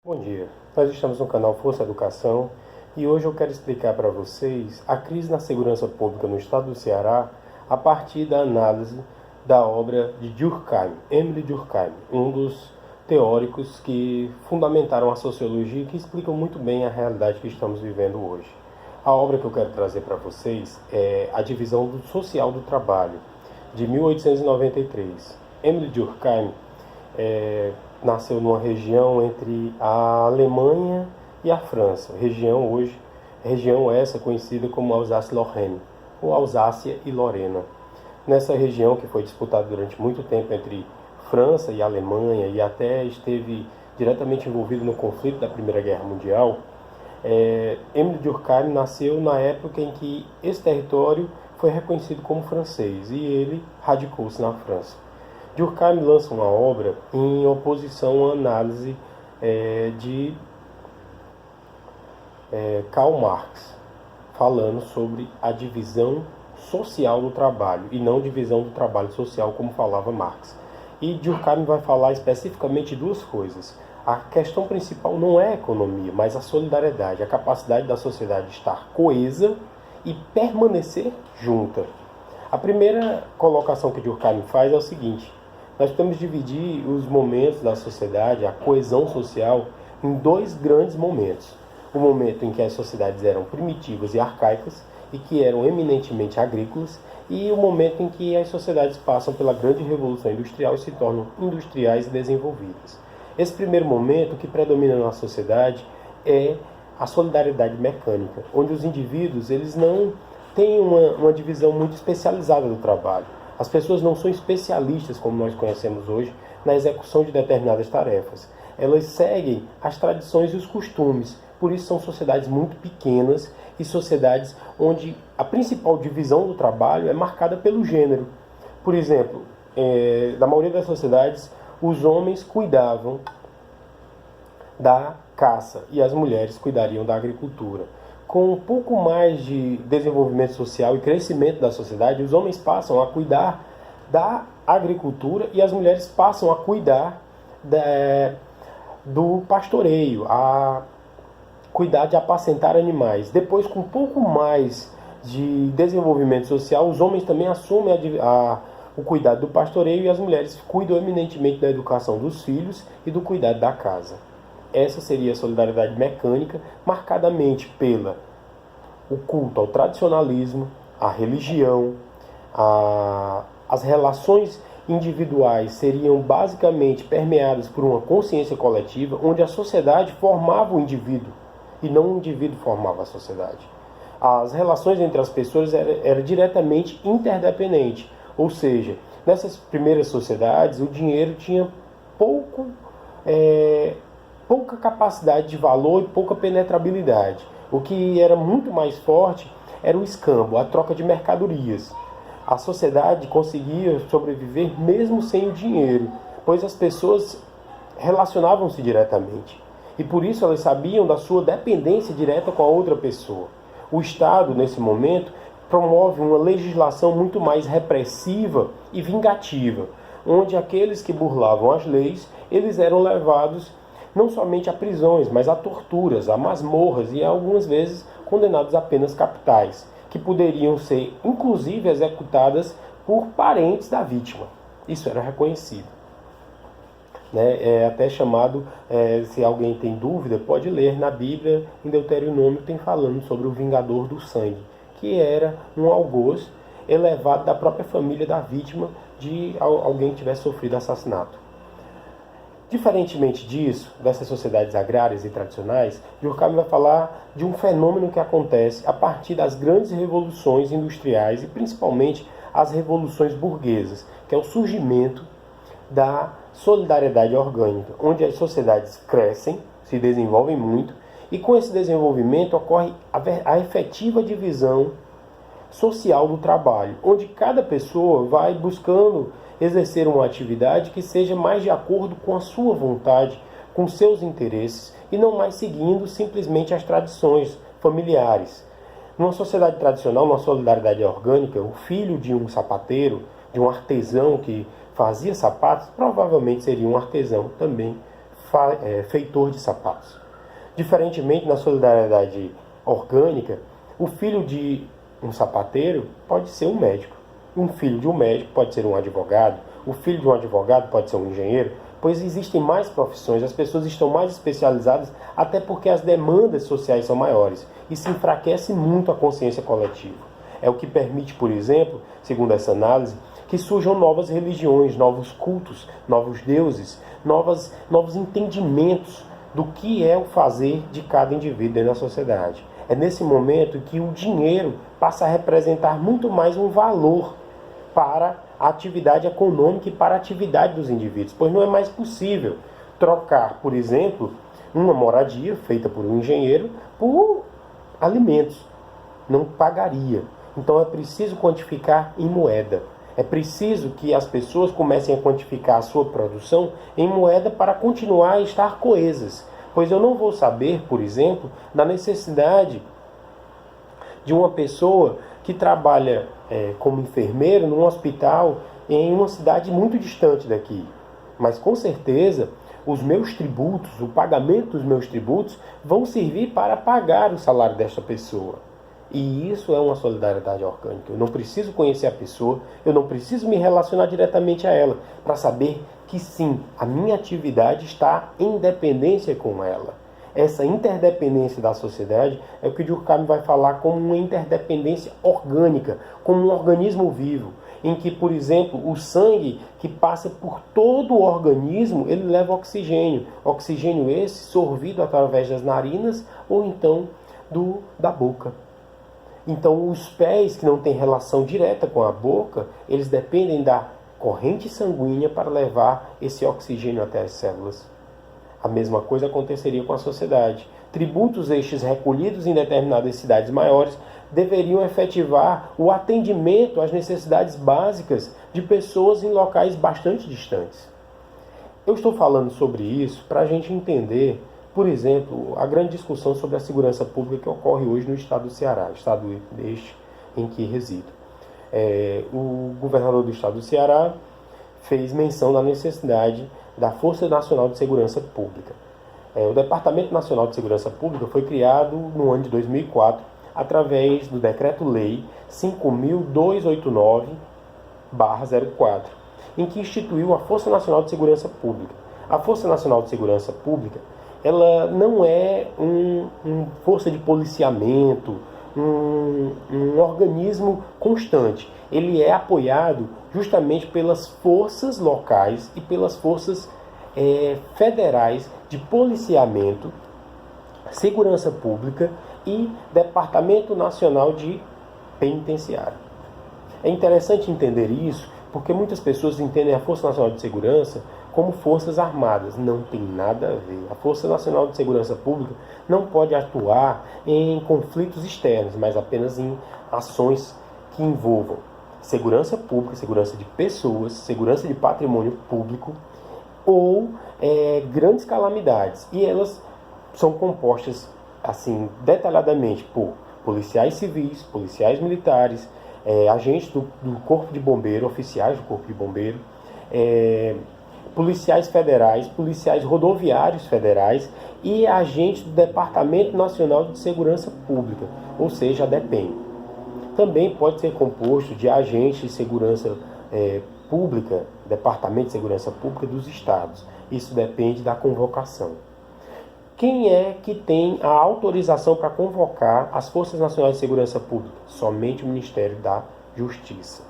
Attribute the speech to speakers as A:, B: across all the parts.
A: Bom dia, nós estamos no canal Força Educação e hoje eu quero explicar para vocês a crise na segurança pública no estado do Ceará a partir da análise da obra de Durkheim, Emile Durkheim, um dos teóricos que fundamentaram a sociologia e que explicam muito bem a realidade que estamos vivendo hoje. A obra que eu quero trazer para vocês é A Divisão Social do Trabalho, de 1893. Emile Durkheim nasceu numa região entre a Alemanha e a França, região essa conhecida como Alsácia-Lorraine, ou Alsácia e Lorena. Nessa região que foi disputada durante muito tempo entre França e Alemanha e até esteve diretamente envolvido no conflito da Primeira Guerra Mundial, Emile Durkheim nasceu na época em que esse território foi reconhecido como francês e ele radicou-se na França. Durkheim lança uma obra em oposição à análise de Karl Marx, falando sobre a divisão social do trabalho e não divisão do trabalho social como falava Marx. E Durkheim vai falar especificamente duas coisas. A questão principal não é a economia, mas a solidariedade, a capacidade da sociedade estar coesa e permanecer junta. A primeira colocação que Durkheim faz é o seguinte: nós temos de dividir os momentos da sociedade, a coesão social, em dois grandes momentos. O momento em que as sociedades eram primitivas e arcaicas e que eram eminentemente agrícolas, e o momento em que as sociedades passam pela grande revolução industrial e se tornam industriais e desenvolvidas. Esse primeiro momento, o que predomina na sociedade é a solidariedade mecânica, onde os indivíduos eles não têm uma divisão muito especializada do trabalho. As pessoas não são especialistas, como nós conhecemos hoje, na execução de determinadas tarefas. Elas seguem as tradições e os costumes. Por isso são sociedades muito pequenas e sociedades onde a principal divisão do trabalho é marcada pelo gênero. Por exemplo, na maioria das sociedades, os homens cuidavam da caça e as mulheres cuidariam da agricultura. Com um pouco mais de desenvolvimento social e crescimento da sociedade, os homens passam a cuidar da agricultura e as mulheres passam a cuidar do pastoreio, a cuidar de apacentar animais. Depois, com um pouco mais de desenvolvimento social, os homens também assumem o cuidado do pastoreio e as mulheres cuidam eminentemente da educação dos filhos e do cuidado da casa. Essa seria a solidariedade mecânica, marcadamente o culto ao tradicionalismo, a religião, as relações individuais seriam basicamente permeadas por uma consciência coletiva, onde a sociedade formava o indivíduo e não o indivíduo formava a sociedade. As relações entre as pessoas eram diretamente interdependentes, ou seja, nessas primeiras sociedades o dinheiro tinha pouca capacidade de valor e pouca penetrabilidade. O que era muito mais forte era o escambo, a troca de mercadorias. A sociedade conseguia sobreviver mesmo sem o dinheiro, pois as pessoas relacionavam-se diretamente. E por isso elas sabiam da sua dependência direta com a outra pessoa. O Estado, nesse momento, promove uma legislação muito mais repressiva e vingativa, onde aqueles que burlavam as leis, eles eram levados não somente a prisões, mas a torturas, a masmorras e algumas vezes condenados a penas capitais, que poderiam ser inclusive executadas por parentes da vítima. Isso era reconhecido. É até chamado, se alguém tem dúvida, pode ler na Bíblia, em Deuteronômio, tem falando sobre o vingador do sangue, que era um algoz elevado da própria família da vítima de alguém que tivesse sofrido assassinato. Diferentemente disso, dessas sociedades agrárias e tradicionais, Durkheim vai falar de um fenômeno que acontece a partir das grandes revoluções industriais e principalmente as revoluções burguesas, que é o surgimento da solidariedade orgânica, onde as sociedades crescem, se desenvolvem muito, e com esse desenvolvimento ocorre a efetiva divisão social do trabalho, onde cada pessoa vai buscando exercer uma atividade que seja mais de acordo com a sua vontade, com seus interesses, e não mais seguindo simplesmente as tradições familiares. Numa sociedade tradicional, numa solidariedade orgânica, o filho de um sapateiro, de um artesão que fazia sapatos, provavelmente seria um artesão também feitor de sapatos. Diferentemente, na solidariedade orgânica, o filho de um sapateiro pode ser um médico. Um filho de um médico pode ser um advogado. O filho de um advogado pode ser um engenheiro. Pois existem mais profissões, as pessoas estão mais especializadas, até porque as demandas sociais são maiores. E se enfraquece muito a consciência coletiva. É o que permite, por exemplo, segundo essa análise, que surjam novas religiões, novos cultos, novos deuses, novos entendimentos do que é o fazer de cada indivíduo dentro da sociedade. É nesse momento que o dinheiro passa a representar muito mais um valor para a atividade econômica e para a atividade dos indivíduos, pois não é mais possível trocar, por exemplo, uma moradia feita por um engenheiro por alimentos. Não pagaria. Então é preciso quantificar em moeda. É preciso que as pessoas comecem a quantificar a sua produção em moeda para continuar a estar coesas. Pois eu não vou saber, por exemplo, da necessidade de uma pessoa que trabalha como enfermeiro num hospital em uma cidade muito distante daqui. Mas com certeza os meus tributos, o pagamento dos meus tributos vão servir para pagar o salário desta pessoa. E isso é uma solidariedade orgânica. Eu não preciso conhecer a pessoa, eu não preciso me relacionar diretamente a ela para saber que sim, a minha atividade está em dependência com ela. Essa interdependência da sociedade é o que o Durkheim vai falar como uma interdependência orgânica, como um organismo vivo, em que, por exemplo, o sangue que passa por todo o organismo, ele leva oxigênio. Oxigênio esse sorvido através das narinas ou então da boca. Então, os pés que não têm relação direta com a boca, eles dependem da corrente sanguínea para levar esse oxigênio até as células. A mesma coisa aconteceria com a sociedade. Tributos estes recolhidos em determinadas cidades maiores deveriam efetivar o atendimento às necessidades básicas de pessoas em locais bastante distantes. Eu estou falando sobre isso para a gente entender, por exemplo, a grande discussão sobre a segurança pública que ocorre hoje no estado do Ceará, estado este em que resido. O governador do estado do Ceará fez menção da necessidade da Força Nacional de Segurança Pública. O Departamento Nacional de Segurança Pública foi criado no ano de 2004 através do Decreto-Lei 5.289/04, em que instituiu a Força Nacional de Segurança Pública. A Força Nacional de Segurança Pública, ela não é uma força de policiamento, um organismo constante. Ele é apoiado justamente pelas forças locais e pelas forças federais de policiamento, segurança pública e Departamento Nacional de Penitenciário. É interessante entender isso, porque muitas pessoas entendem a Força Nacional de Segurança como forças armadas. Não tem nada a ver. A Força Nacional de Segurança Pública não pode atuar em conflitos externos, mas apenas em ações que envolvam segurança pública, segurança de pessoas, segurança de patrimônio público ou grandes calamidades. E elas são compostas assim detalhadamente por policiais civis, policiais militares, agentes do Corpo de Bombeiro, oficiais do Corpo de Bombeiro, policiais federais, policiais rodoviários federais e agentes do Departamento Nacional de Segurança Pública, ou seja, a DEPEN. Também pode ser composto de agentes de segurança pública, Departamento de Segurança Pública dos estados. Isso depende da convocação. Quem é que tem a autorização para convocar as Forças Nacionais de Segurança Pública? Somente o Ministério da Justiça.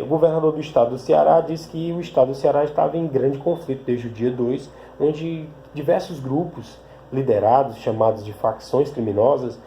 A: O governador do estado do Ceará disse que o estado do Ceará estava em grande conflito desde o dia 2, onde diversos grupos liderados, chamados de facções criminosas,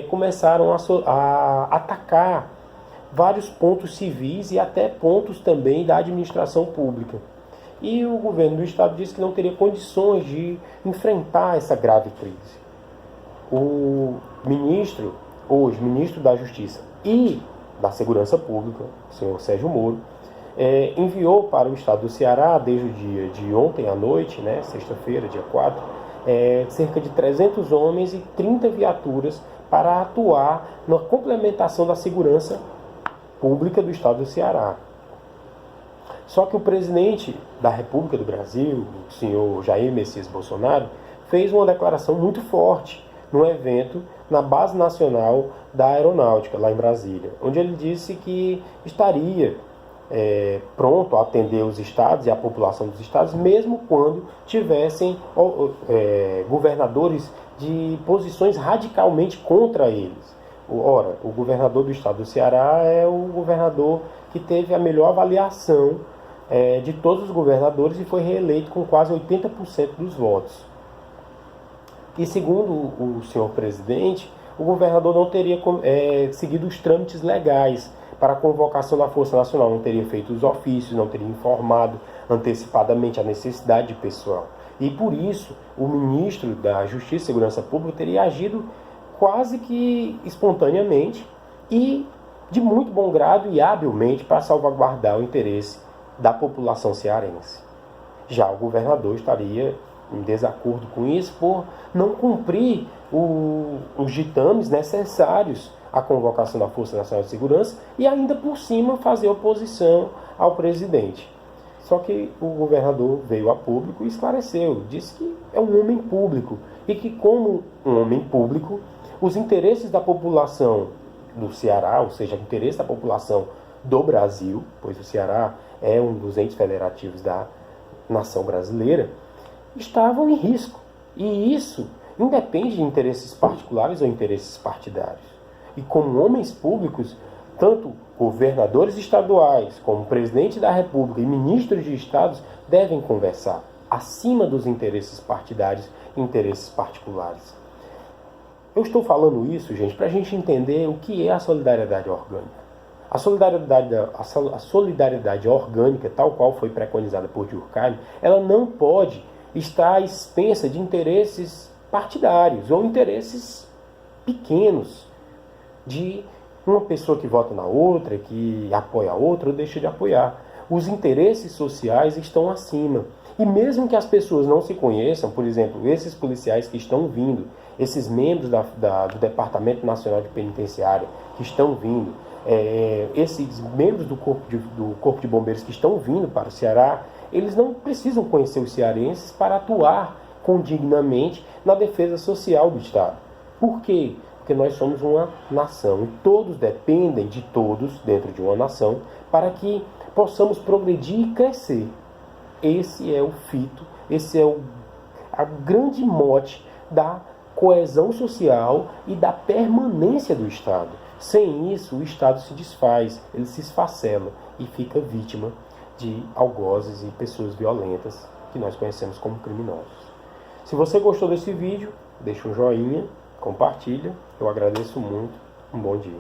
A: começaram a atacar vários pontos civis e até pontos também da administração pública. E o governo do estado disse que não teria condições de enfrentar essa grave crise. O ministro, hoje, ministro da Justiça e da Segurança Pública, o senhor Sérgio Moro, enviou para o estado do Ceará, desde o dia de ontem à noite, sexta-feira, dia 4, cerca de 300 homens e 30 viaturas para atuar na complementação da segurança pública do estado do Ceará. Só que o presidente da República do Brasil, o senhor Jair Messias Bolsonaro, fez uma declaração muito forte num evento na Base Nacional da Aeronáutica, lá em Brasília, onde ele disse que estaria pronto a atender os estados e a população dos estados, mesmo quando tivessem governadores de posições radicalmente contra eles. Ora, o governador do estado do Ceará é o governador que teve a melhor avaliação de todos os governadores e foi reeleito com quase 80% dos votos. E segundo o senhor presidente, o governador não teria seguido os trâmites legais para a convocação da Força Nacional, não teria feito os ofícios, não teria informado antecipadamente a necessidade de pessoal. E por isso, o ministro da Justiça e Segurança Pública teria agido quase que espontaneamente e de muito bom grado e habilmente para salvaguardar o interesse da população cearense. Já o governador estaria em desacordo com isso por não cumprir os ditames necessários à convocação da Força Nacional de Segurança e ainda por cima fazer oposição ao presidente. Só que o governador veio a público e esclareceu, disse que é um homem público e que, como um homem público, os interesses da população do Ceará, ou seja, o interesse da população do Brasil, pois o Ceará é um dos entes federativos da nação brasileira, estavam em risco. E isso independe de interesses particulares ou interesses partidários. E como homens públicos, tanto governadores estaduais, como presidente da República e ministros de estados devem conversar acima dos interesses partidários e interesses particulares. Eu estou falando isso, gente, para a gente entender o que é a solidariedade orgânica. A solidariedade orgânica, tal qual foi preconizada por Durkheim, ela não pode estar à expensa de interesses partidários ou interesses pequenos de uma pessoa que vota na outra, que apoia a outra ou deixa de apoiar. Os interesses sociais estão acima. E mesmo que as pessoas não se conheçam, por exemplo, esses policiais que estão vindo, esses membros do Departamento Nacional de Penitenciária que estão vindo, esses membros do Corpo de Bombeiros que estão vindo para o Ceará, eles não precisam conhecer os cearenses para atuar condignamente na defesa social do Estado. Por quê? Porque nós somos uma nação e todos dependem de todos dentro de uma nação para que possamos progredir e crescer. Esse é o fito, esse é a grande mote da coesão social e da permanência do Estado. Sem isso, o Estado se desfaz, ele se esfacela e fica vítima de algozes e pessoas violentas que nós conhecemos como criminosos. Se você gostou desse vídeo, deixa um joinha, compartilha, eu agradeço muito, um bom dia.